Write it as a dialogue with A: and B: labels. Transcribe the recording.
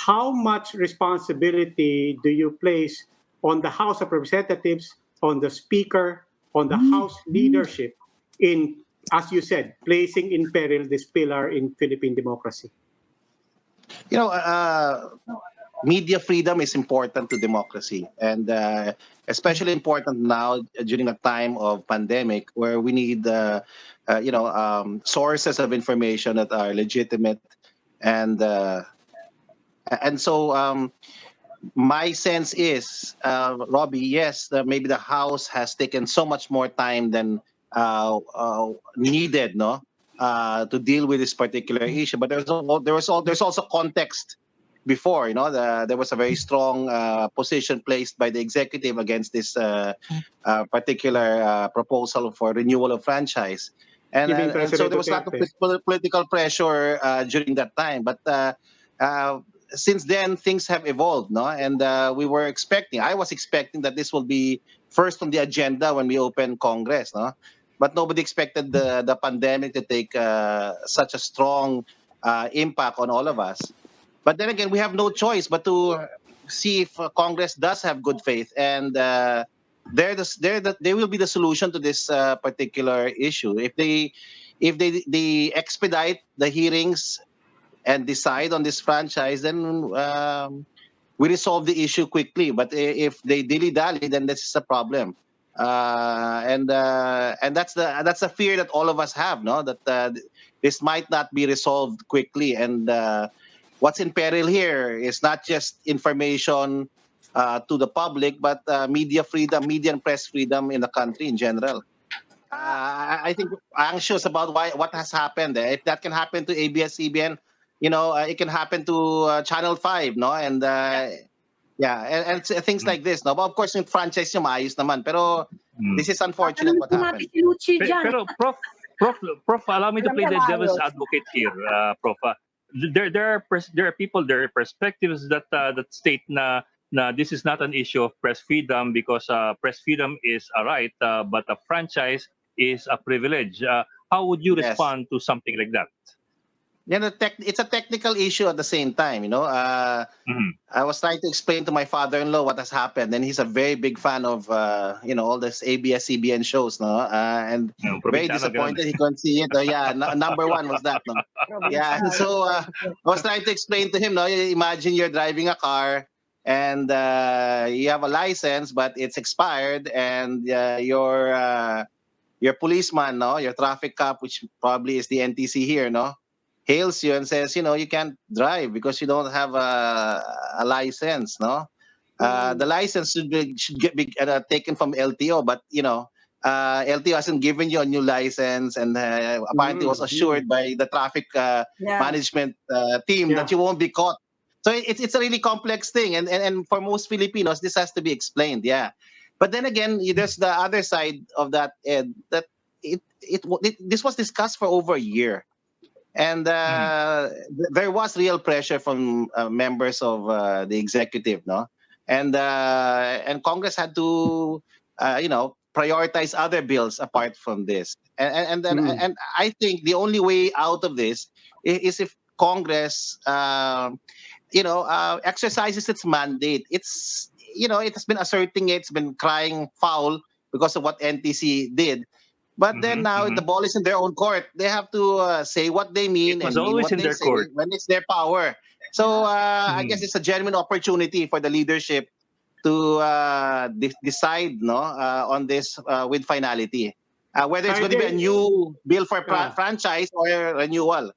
A: how much responsibility do you place on the House of Representatives, on the Speaker, on the House leadership in, as you said, placing in peril this pillar in Philippine democracy?
B: You know, media freedom is important to democracy, and especially important now during a time of pandemic where we need, sources of information that are legitimate, and so my sense is, Robbie, yes, maybe the House has taken so much more time than needed, no, to deal with this particular issue. But there's also context before, there was a very strong position placed by the executive against this particular proposal for renewal of franchise. And so there was a lot of political pressure during that time. But since then, things have evolved, no? And I was expecting that this will be first on the agenda when we open Congress, no? But nobody expected the pandemic to take such a strong impact on all of us. But then again, we have no choice but to see if Congress does have good faith, and they will be the solution to this particular issue. If they expedite the hearings and decide on this franchise, then we resolve the issue quickly. But if they dilly-dally, then this is a problem. And that's a fear that all of us have, no? That this might not be resolved quickly. And what's in peril here is not just information to the public, but media freedom, media and press freedom in the country in general. I think anxious about what has happened. If that can happen to ABS-CBN, it can happen to Channel 5, no? And and things like this, no? But of course, yung franchise yung maayos naman. Pero this is unfortunate what happened.
C: Pero Prof, allow me to play the devil's advocate here, Prof. There are people, there are perspectives that state na this is not an issue of press freedom because press freedom is a right, but a franchise is a privilege. How would you respond to something like that?
B: It's a technical issue at the same time, I was trying to explain to my father-in-law what has happened, and he's a very big fan of all this ABS-CBN shows, no? And very disappointed he couldn't see it. Number one was that, no? Yeah, and so I was trying to explain to him, no? Imagine you're driving a car and you have a license, but it's expired, and your policeman, no, your traffic cop, which probably is the NTC here, no, hails you and says, you can't drive because you don't have a license, no? The license should be taken from LTO, but, LTO hasn't given you a new license, and apparently was assured by the traffic management team that you won't be caught. So it's a really complex thing, and for most Filipinos, this has to be explained, But then again, there's the other side of that, Ed, that this was discussed for over a year. And there was real pressure from members of the executive, no, and Congress had to, prioritize other bills apart from this, and I think the only way out of this is if Congress, exercises its mandate. It's it has been asserting it's been crying foul because of what NTC did. But then now the ball is in their own court. They have to say what they mean and mean what they say when it's their power. So I guess it's a genuine opportunity for the leadership to decide, no, on this with finality. Whether it's going to be a new bill for franchise or a renewal.